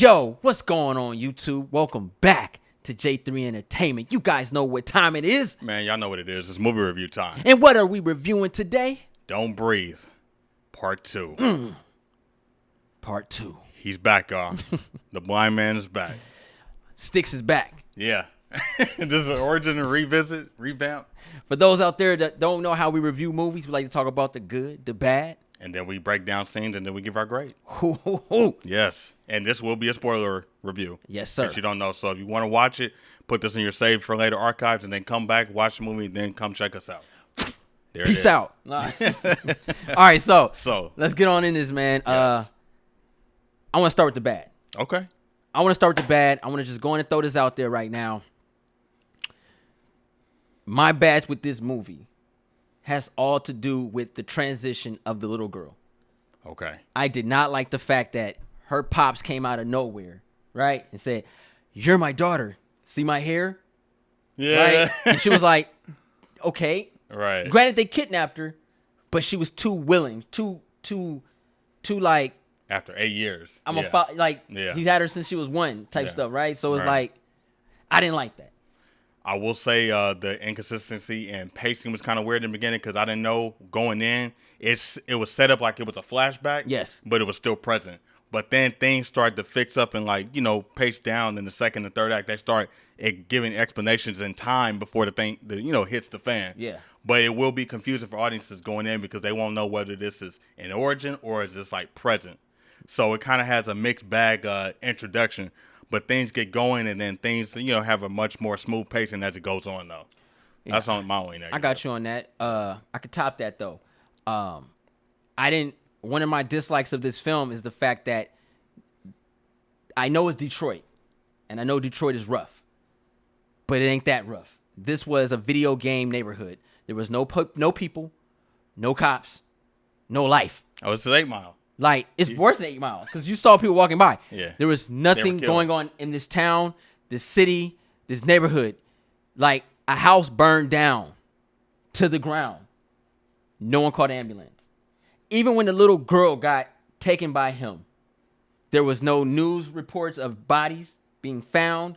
Yo, what's going on, YouTube? Welcome back to J3 Entertainment. You guys know what time it is. Man, y'all know what it is. It's movie review time. And what are we reviewing today? Don't Breathe, Part 2. Part 2. He's back, y'all. The blind man is back. Sticks is back. Yeah. This is an origin and revamp. For those out there that don't know how we review movies, we like to talk about the good, the bad. And then we break down scenes and then we give our grade. Yes. And this will be a spoiler review. Yes, sir. That you don't know. So if you want to watch it, put this in your save for later archives and then come back, watch the movie, and then come check us out. There Peace out. All right, so let's get on in this, man. Yes. I want to start with the bad. Okay. I want to start with the bad. I want to just go in and throw this out there right now. My bads with this movie has all to do with the transition of the little girl. Okay. I did not like the fact that her pops came out of nowhere, right? And said, "You're my daughter. See my hair?" Yeah. Right? And she was like, okay. Right. Granted, they kidnapped her, but she was too willing, too like, After 8 years. he's had her since she was 1 type stuff, right? So it's like, I didn't like that. I will say the inconsistency and pacing was kind of weird in the beginning because I didn't know going in. It was set up like it was a flashback. Yes. But it was still present. But then things started to fix up and pace down in the second and third act. They start giving explanations in time before the thing hits the fan. Yeah. But it will be confusing for audiences going in because they won't know whether this is an origin or is this like present. So it kind of has a mixed bag introduction. But things get going, and then things, have a much more smooth pacing as it goes on, though. Yeah. That's on my only negative. I got you on that. I could top that, though. One of my dislikes of this film is the fact that I know it's Detroit, and I know Detroit is rough, but it ain't that rough. This was a video game neighborhood. There was no people, no cops, no life. Oh, it's 8 Mile. Like, it's worse than 8 Mile because you saw people walking by. Yeah. There was nothing going on in this town, this city, this neighborhood. Like, a house burned down to the ground. No one called an ambulance. Even when the little girl got taken by him, there was no news reports of bodies being found.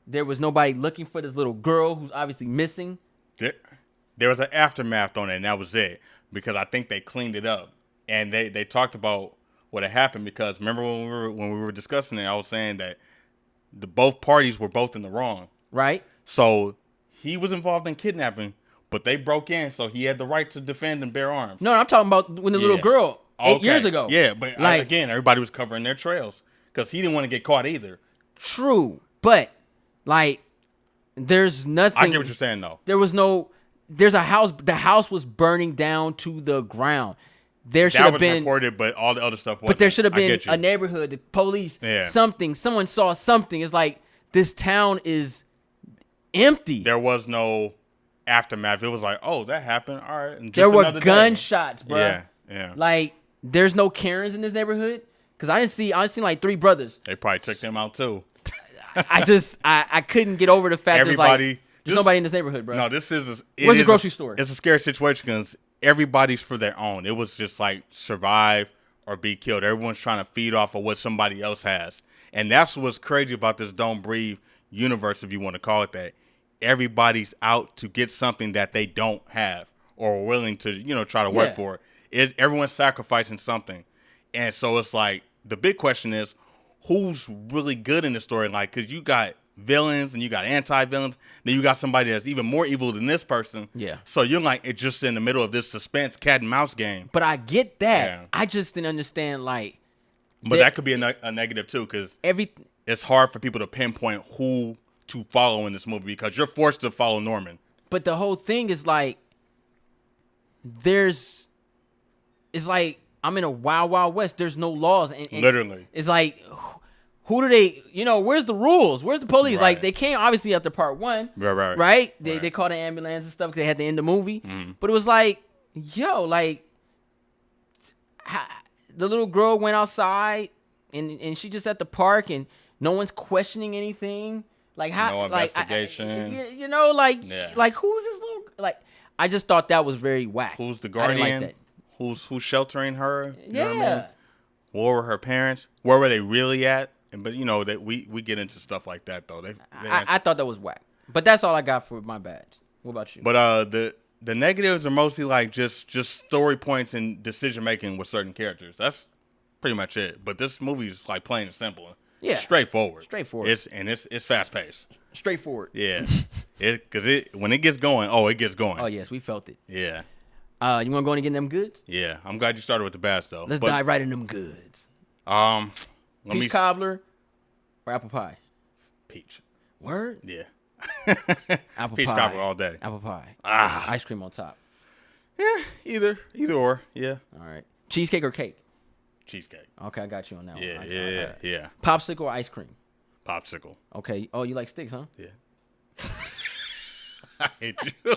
There was nobody looking for this little girl who's obviously missing. There was an aftermath on it, and that was it. Because I think they cleaned it up. And they talked about what had happened because remember when we were discussing it, I was saying that both parties were both in the wrong. Right. So he was involved in kidnapping, but they broke in, so he had the right to defend and bear arms. No, I'm talking about when the little girl 8 years ago. Yeah, but again, everybody was covering their trails because he didn't want to get caught either. True, but there's nothing. I get what you're saying though. There's a house. The house was burning down to the ground. There should have been reported, but all the other stuff wasn't. But there should have been a neighborhood, the police, something. Someone saw something. It's like this town is empty. There was no aftermath. It was like, oh, that happened. All right. And there were gunshots, bro. Yeah. Like, there's no Karens in this neighborhood because I seen like 3 brothers. They probably took them out too. I couldn't get over the fact there's nobody in this neighborhood, bro. No, where's the grocery store? It's a scary situation because everybody's for their own. It was just like survive or be killed. Everyone's trying to feed off of what somebody else has. And that's what's crazy about this Don't Breathe universe, if you want to call it that. Everybody's out to get something that they don't have or are willing to, try to work for it. Everyone's sacrificing something. And so it's like, the big question is, who's really good in the story? Like, because you got villains and you got anti-villains, then you got somebody that's even more evil than this person. Yeah. So you're like, it's just in the middle of this suspense cat and mouse game. But I get that. Yeah. I just didn't understand But that could be a negative too, because it's hard for people to pinpoint who to follow in this movie because you're forced to follow Norman. But the whole thing is it's like I'm in a wild, wild west. There's no laws. And literally. It's like, who do they, where's the rules? Where's the police? Right. Like, they came obviously after part 1. Right? They called an ambulance and stuff because they had to end the movie. Mm-hmm. But it was like, the little girl went outside and she just at the park and no one's questioning anything. Like, how? No investigation. Like who's this little? I just thought that was very whack. Who's the guardian? I didn't like that. Who's sheltering her? You know what I mean? Yeah. Where were her parents? Where were they really at? but you know that we get into stuff like that though. I thought that was whack. But that's all I got for my badge. What about you? But the negatives are mostly like just story points and decision making with certain characters. That's pretty much it. But this movie is like plain and simple. Yeah. Straightforward. It's fast paced. Straightforward. Yeah. When it gets going, it gets going. Oh yes, we felt it. Yeah. You want to go in and get them goods? Yeah. I'm glad you started with the bads though. Let's dive right in them goods. Peach cobbler or apple pie? Peach. Word? Yeah. Apple Peach pie. cobbler all day. Apple pie. Ice cream on top. Yeah, either or. Yeah. All right. Cheesecake or cake? Cheesecake. Okay, I got you on that one. Yeah. Popsicle or ice cream? Popsicle. Okay. Oh, you like sticks, huh? Yeah. I hate you.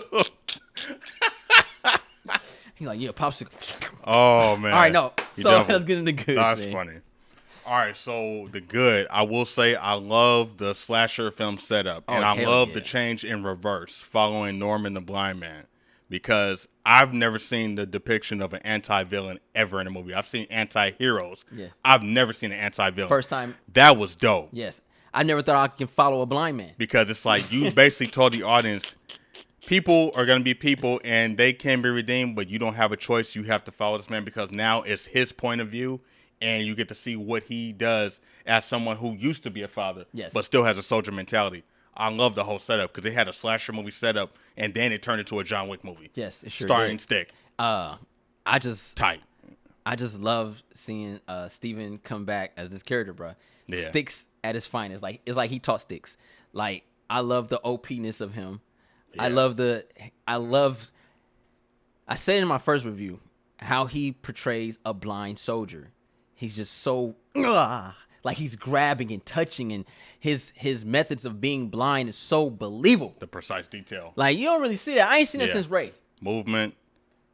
He's like, yeah, popsicle. Oh man. All right, no. So let's get into good. That's funny. All right, so the good. I will say I love the slasher film setup, and I love the change in reverse following Norman the Blind Man, because I've never seen the depiction of an anti-villain ever in a movie. I've seen anti-heroes. Yeah. I've never seen an anti-villain. First time. That was dope. Yes. I never thought I could follow a blind man. Because it's like you basically told the audience, people are going to be people and they can be redeemed, but you don't have a choice. You have to follow this man because now it's his point of view, and you get to see what he does as someone who used to be a father, but still has a soldier mentality. I love the whole setup because they had a slasher movie setup, and then it turned into a John Wick movie. Yes, it sure starring did. Stick. I just love seeing Steven come back as this character, bro. Yeah. Sticks at his finest. Like it's like he taught Sticks. Like I love the OP-ness of him. Yeah. I said in my first review how he portrays a blind soldier. He's just so like he's grabbing and touching, and his methods of being blind is so believable. The precise detail. Like you don't really see that. I ain't seen that since Ray. Movement,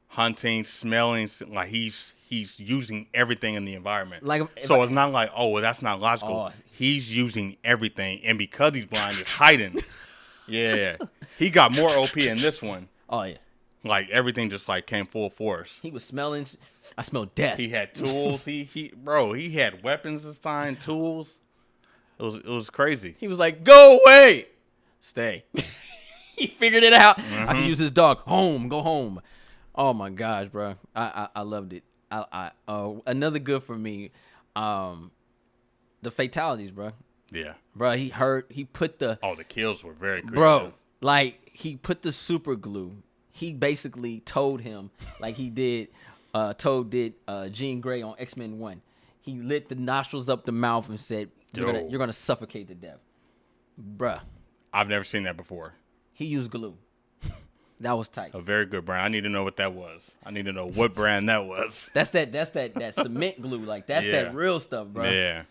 hunting, smelling. Like he's using everything in the environment. Like so, it's not like that's not logical. He's using everything, and because he's blind, it's hiding. Yeah, he got more OP in this one. Oh yeah. Like everything just like came full force. He was smelling. I smelled death. He had tools. he had weapons this time. Tools. It was crazy. He was like, "Go away, stay." He figured it out. I can use his dog. Go home. Oh my gosh, bro. I loved it. Another good for me. The fatalities, bro. Yeah. Bro, he hurt. He put the. The kills were very creative. Bro, like he put the super glue. He basically told him, like he did, Toad did Jean Grey on X-Men 1. He lit the nostrils up the mouth and said, you're gonna suffocate to death. Bruh. I've never seen that before. He used glue. That was tight. A very good brand. I need to know what that was. I need to know what brand that was. That's that cement glue. Like, that's that real stuff, bro. Yeah.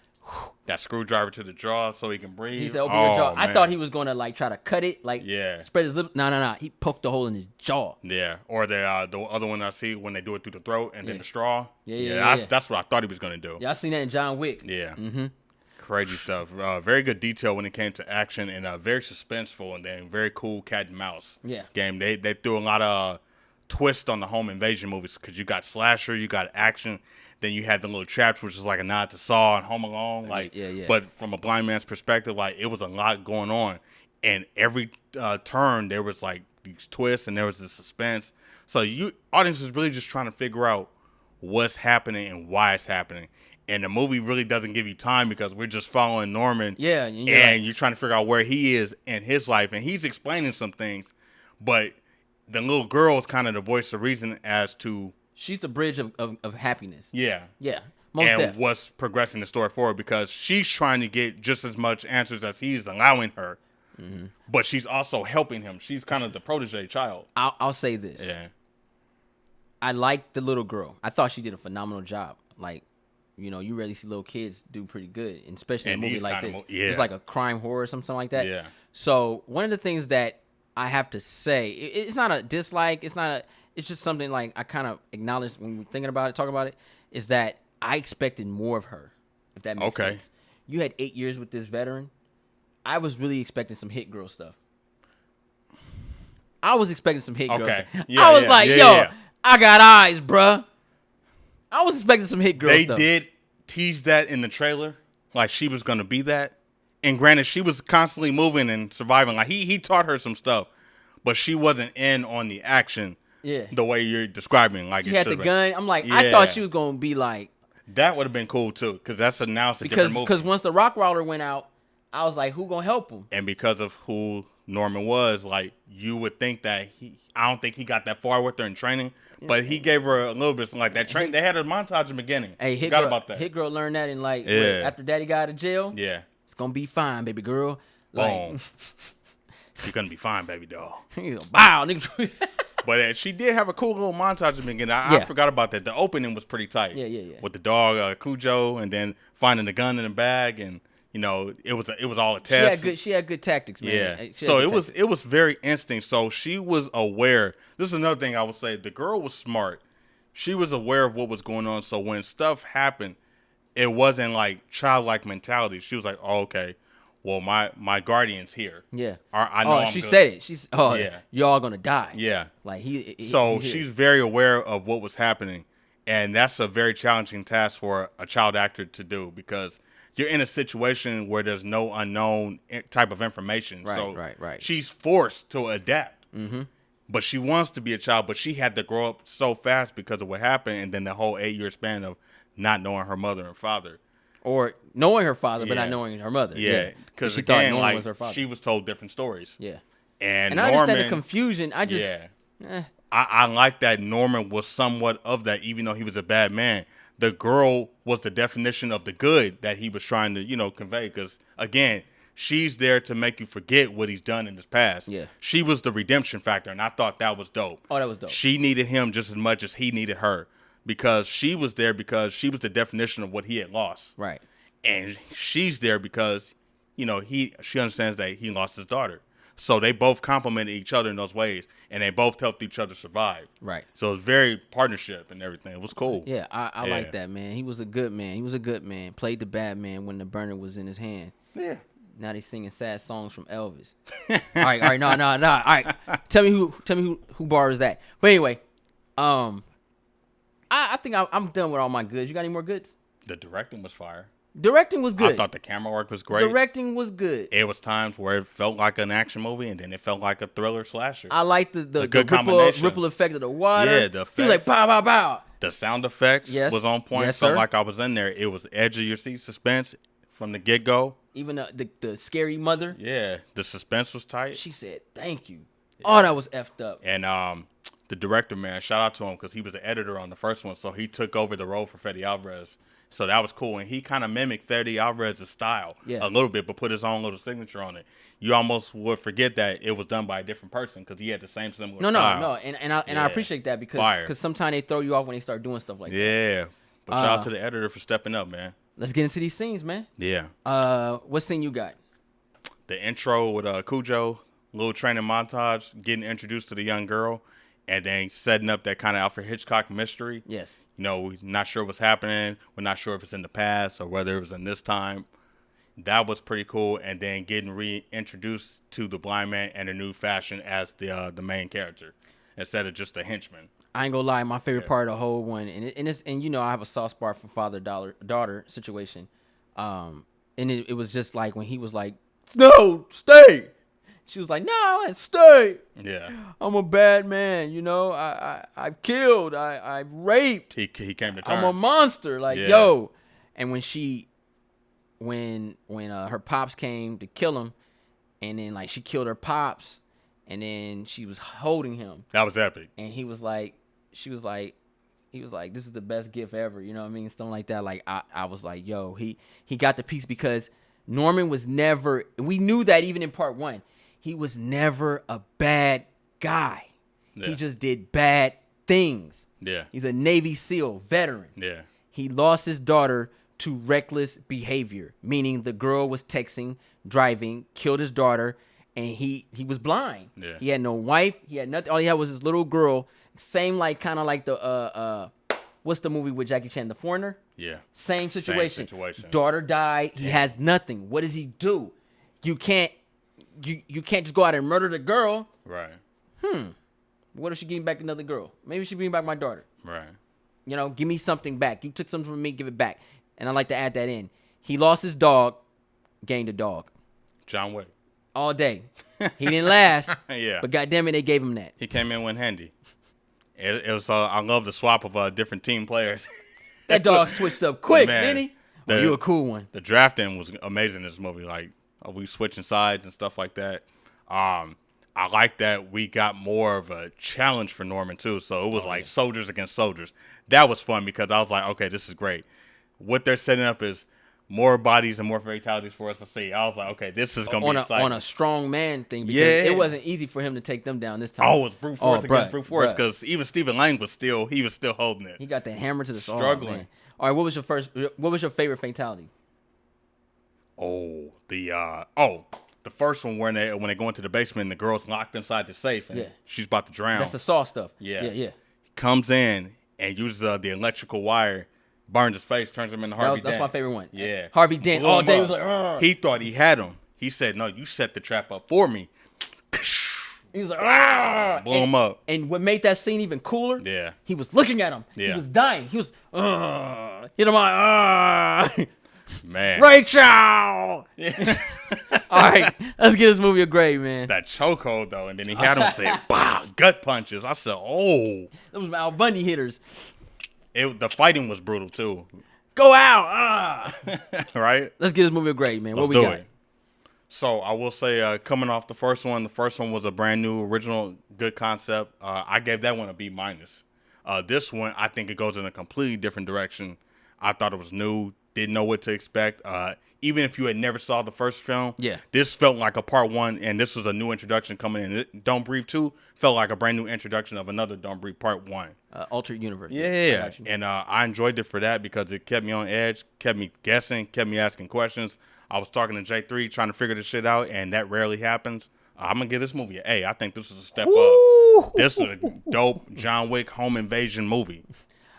That screwdriver to the jaw so he can breathe. He said, open your jaw. Man. I thought he was going to, like, try to cut it. Like, spread his lips. No. He poked a hole in his jaw. Yeah. Or the other one I see when they do it through the throat and then the straw. Yeah. That's what I thought he was going to do. Yeah, I seen that in John Wick. Yeah. Crazy stuff. Very good detail when it came to action, and very suspenseful, and then very cool cat and mouse game. They threw a lot of twist on the home invasion movies because you got slasher, you got action, then you had the little traps, which is like a nod to Saw and Home Alone. Like, but from a blind man's perspective, like it was a lot going on, and every turn there was like these twists and there was the suspense. So audience is really just trying to figure out what's happening and why it's happening. And the movie really doesn't give you time because we're just following Norman. Yeah. And you're trying to figure out where he is in his life. And he's explaining some things. But the little girl is kind of the voice of reason as to... She's the bridge of happiness. Yeah. Yeah. What's progressing the story forward because she's trying to get just as much answers as he's allowing her. Mm-hmm. But she's also helping him. She's kind of the protege child. I'll say this. Yeah. I liked the little girl. I thought she did a phenomenal job. Like... You know, you rarely see little kids do pretty good, and especially in a movie like this. It's like a crime horror or something like that. Yeah. So one of the things that I have to say, it's not a dislike. It's just something like I kind of acknowledge when we're thinking about it, talking about it, is that I expected more of her, if that makes sense. You had 8 years with this veteran. I was really expecting some hit girl stuff. I was expecting some hit girl stuff. I was like, I got eyes, bruh. I was expecting some hit girl stuff. They did tease that in the trailer. like she was gonna be that. And granted, she was constantly moving and surviving. Like he taught her some stuff, but she wasn't in on the action. Yeah. The way you're describing, like She it had the should've been. gun. I'm like, Yeah. I thought she was gonna be like, That would have been cool too, because that's announced a different movie. because once the rock roller went out, I was like, who gonna help him? And because of who Norman was, like you would think that I don't think he got that far with her in training, but he gave her a little bit like that train. They had a montage in the beginning. Hey, Forgot about that. Hit Girl learned that in like Yeah. after Daddy got out of jail. Yeah. It's gonna be fine, baby girl. Like, Boom. You're gonna be fine, baby doll. wow, nigga. But she did have a cool little montage in the beginning. I Yeah. forgot about that. The opening was pretty tight. Yeah. With the dog Cujo, and then finding the gun in the bag, and it was all a test. She had good tactics, man. Yeah. She had So good tactics. it was very instinct. So she was aware. This is another thing I would say. The girl was smart. She was aware of what was going on. So when stuff happened, it wasn't like childlike mentality. She was like, "Oh, okay. Well, my guardian's here. Yeah. I know. I'm she good." said it. She's Yeah. y'all gonna die. Yeah. Like So she's very aware of what was happening, and that's a very challenging task for a child actor to do because you're in a situation where there's no unknown type of information. Right, so right. she's forced to adapt. Mm-hmm. But she wants to be a child, but she had to grow up so fast because of what happened, and then the whole 8-year span of not knowing her mother and father. Or knowing her father, but not Yeah. knowing her mother. Yeah, because she thought again, Norman like was her father. she was told different stories. Yeah. And I Norman, understand the confusion. I just yeah. I like that Norman was somewhat of that, even though he was a bad man. The girl was the definition of the good that he was trying to, convey. Because, again, she's there to make you forget what he's done in his past. Yeah. She was the redemption factor, and I thought that was dope. Oh, that was dope. She needed him just as much as he needed her. Because she was there because she was the definition of what he had lost. Right. And she's there because, she understands that he lost his daughter. So they both complemented each other in those ways, and they both helped each other survive. Right. So it was very partnership and everything. It was cool. Yeah, I like that, man. He was a good man. Played the bad man when the burner was in his hand. Yeah. Now they singing sad songs from Elvis. all right, no. All right, tell me who bar is that? But anyway, I think I'm done with all my goods. You got any more goods? The directing was fire. Directing was good. I thought the camera work was great. Directing was good. It was times where it felt like an action movie, and then it felt like a thriller slasher. I like the good combination. ripple effect of the water. Yeah, the He was like, effects. pow, pow, pow. The sound effects was on point. Yes, Felt sir. like I was in there. It was edge of your seat suspense from the get-go. Even the scary mother, Yeah, the suspense was tight. she said, thank you. Oh, that was effed up. And the director, man, shout out to him because he was the editor on the first one, so he took over the role for Fede Alvarez. So that was cool, and he kind of mimicked Fede Alvarez's style a little bit, but put his own little signature on it. You almost would forget that it was done by a different person because he had the same similar style. No, and I appreciate that because sometimes they throw you off when they start doing stuff like that. Yeah, but shout out to the editor for stepping up, man. Let's get into these scenes, man. Yeah. What scene you got? The intro with Cujo, little training montage, getting introduced to the young girl, and then setting up that kind of Alfred Hitchcock mystery. Yes. We're not sure what's happening. We're not sure if it's in the past or whether it was in this time. That was pretty cool. And then getting reintroduced to the blind man in a new fashion as the main character instead of just a henchman. I ain't gonna lie, my favorite part of the whole one, and I have a soft spot for father-daughter situation. And it was just like when he was like, "No, stay." She was like, "No, stay. Yeah. I'm a bad man, I've killed, I've raped. He came to terms. I'm a monster." Like, Yeah. yo. And when her pops came to kill him, and then like she killed her pops, and then she was holding him. That was epic. And he was like, this is the best gift ever. You know what I mean? Something like that. Like I was like, yo, he got the piece because Norman was never, we knew that even in part 1, he was never a bad guy. Yeah. He just did bad things. Yeah. He's a Navy SEAL veteran. Yeah. He lost his daughter to reckless behavior, meaning the girl was texting, driving, killed his daughter, and he was blind. Yeah. He had no wife. He had nothing. All he had was his little girl. Same kind of like the what's the movie with Jackie Chan, The Foreigner? Yeah. Same situation. Same situation. Daughter died. Damn. He has nothing. What does he do? You can't just go out and murder the girl. Right. What if she give me back another girl? Maybe she bring back my daughter. Right. Give me something back. You took something from me, give it back. And I like to add that in. He lost his dog, gained a dog. John Wick. All day. He didn't last. Yeah. But goddamn it, they gave him that. He came in with handy. It was. I love the swap of different team players. That dog switched up quick, Man, didn't he? Well, you a cool one. The drafting was amazing in this movie. Like we switching sides and stuff like that. I like that we got more of a challenge for Norman too. So it was like soldiers against soldiers. That was fun because I was like, okay, this is great. What they're setting up is more bodies and more fatalities for us to see. I was like, okay, this is gonna be exciting. On a strong man thing, because it wasn't easy for him to take them down this time. Oh, it was brute force against brute force because even Stephen Lang was still holding it. He got the hammer to the struggling. All right, what was your favorite fatality? Oh, the first one when they go into the basement and the girl's locked inside the safe and she's about to drown. That's the Saw stuff. Yeah. He comes in and uses the electrical wire, burns his face, turns him into Harvey Dent. That's my favorite one. Yeah. Harvey Dent all day was like, "Argh." He thought he had him. He said, no, you set the trap up for me. He was like, "Argh." Blow him up. And what made that scene even cooler, he was looking at him. Yeah. He was dying. He was, hit him on, man. Rachel! All right, let's get this movie a grade, man. That chokehold, though, and then he had him say, "Bah!" Gut punches. I said, "Oh." Those Al Bundy hitters. The fighting was brutal, too. Go out! Right? Let's get this movie a grade, man. Let's what we got? It. So, I will say, coming off the first one was a brand new, original, good concept. I gave that one a B-. This one, I think it goes in a completely different direction. I thought it was new. Didn't know what to expect. Even if you had never saw the first film, this felt like a part one, and this was a new introduction coming in. Don't Breathe 2 felt like a brand new introduction of another Don't Breathe part one. Altered universe. Yeah. And I enjoyed it for that because it kept me on edge, kept me guessing, kept me asking questions. I was talking to J3 trying to figure this shit out, and that rarely happens. I'm going to give this movie an A. I think this is a step up. This is a dope John Wick home invasion movie.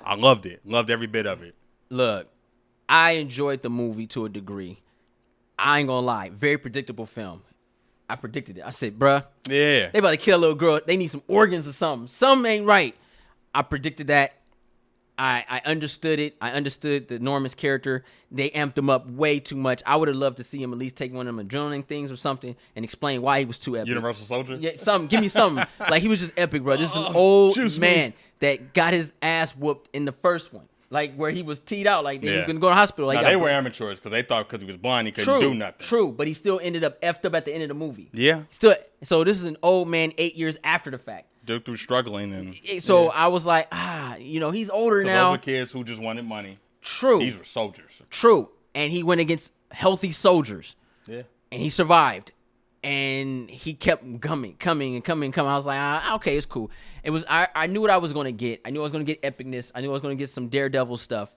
I loved it. Loved every bit of it. Look. I enjoyed the movie to a degree. I ain't gonna lie. Very predictable film. I predicted it. I said, bruh. Yeah. They about to kill a little girl. They need some organs or something. Something ain't right. I predicted that. I understood it. I understood the Norman's character. They amped him up way too much. I would have loved to see him at least take one of them adrenaline things or something and explain why he was too epic. Universal Soldier? Yeah, something. Give me something. Like, he was just epic, bro. This is an old man that got his ass whooped in the first one. Like, where he was teed out, like, they were going to go to the hospital. Like, they were amateurs because they thought because he was blind he couldn't do nothing. True, but he still ended up effed up at the end of the movie. Yeah. So this is an old man 8 years after the fact. Dude through struggling. And so I was like, he's older now. Those were kids who just wanted money. True. These were soldiers. True. And he went against healthy soldiers. Yeah. And he survived. And he kept coming. I was like, okay, it's cool. It was. I knew what I was going to get. I knew I was going to get epicness. I knew I was going to get some Daredevil stuff.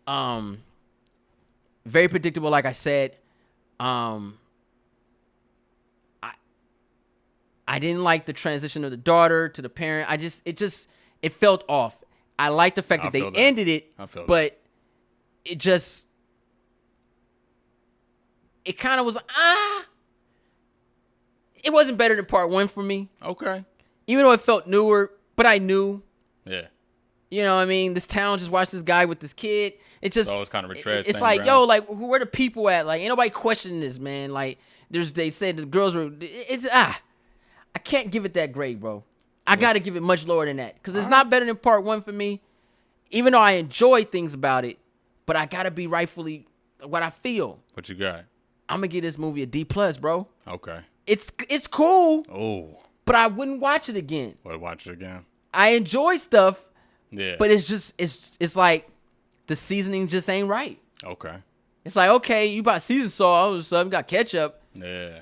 Very predictable, like I said. I didn't like the transition of the daughter to the parent. It felt off. I like the fact that they ended it, but it kind of was it wasn't better than part one for me. Okay. Even though it felt newer, but I knew. Yeah. You know what I mean? This town just watched this guy with this kid. It just it's kind of retread. It's like, yo, like, where the people at? Like, ain't nobody questioning this, man. Like, they said the girls were. I can't give it that grade, bro. I gotta give it much lower than that because it's not better than part one for me. Even though I enjoy things about it, but I gotta be rightfully what I feel. What you got? I'm gonna give this movie a D+, bro. Okay. It's cool. Oh. But I wouldn't watch it again. Would watch it again? I enjoy stuff. Yeah. But it's like the seasoning just ain't right. Okay. It's like, okay, you bought season salt, all of a sudden got ketchup. Yeah.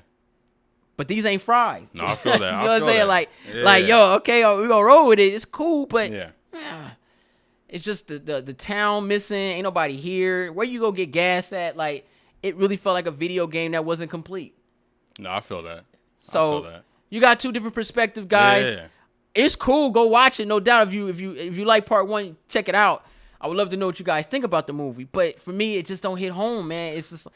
But these ain't fries. No, I feel that. You know what I'm saying? That. Like, yo, okay, we gonna roll with it. It's cool, but it's just the town missing. Ain't nobody here. Where you go get gas at? Like, it really felt like a video game that wasn't complete. No, I feel that. So you got two different perspectives, guys. Yeah. It's cool. Go watch it. No doubt. If you like part one, check it out. I would love to know what you guys think about the movie. But for me, it just don't hit home, man. It's just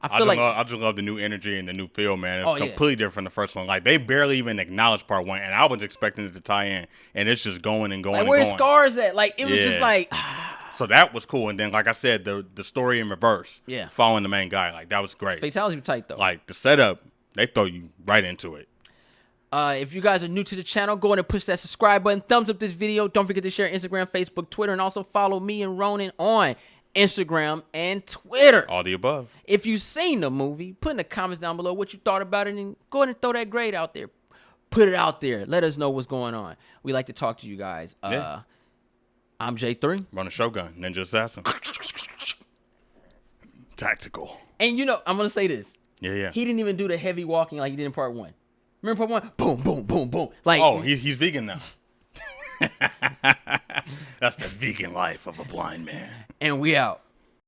I just love the new energy and the new feel, man. It's completely different from the first one. Like, they barely even acknowledged part one, and I was expecting it to tie in, and it's just going and going. Like, and where's going. Scars at? Like, it was just like So that was cool. And then, like I said, the story in reverse. Yeah. Following the main guy. Like, that was great. Fatalities were tight, though. Like, the setup, they throw you right into it. If you guys are new to the channel, go ahead and push that subscribe button. Thumbs up this video. Don't forget to share Instagram, Facebook, Twitter, and also follow me and Ronin on Instagram and Twitter. All the above. If you've seen the movie, put in the comments down below what you thought about it, and go ahead and throw that grade out there. Put it out there. Let us know what's going on. We like to talk to you guys. Yeah. I'm J3. Run a Shogun, Ninja Assassin. Tactical. And you know, I'm going to say this. Yeah. He didn't even do the heavy walking like he did in part 1. Remember part 1? Boom, boom, boom, boom. Like, oh, he's vegan now. That's the vegan life of a blind man. And we out.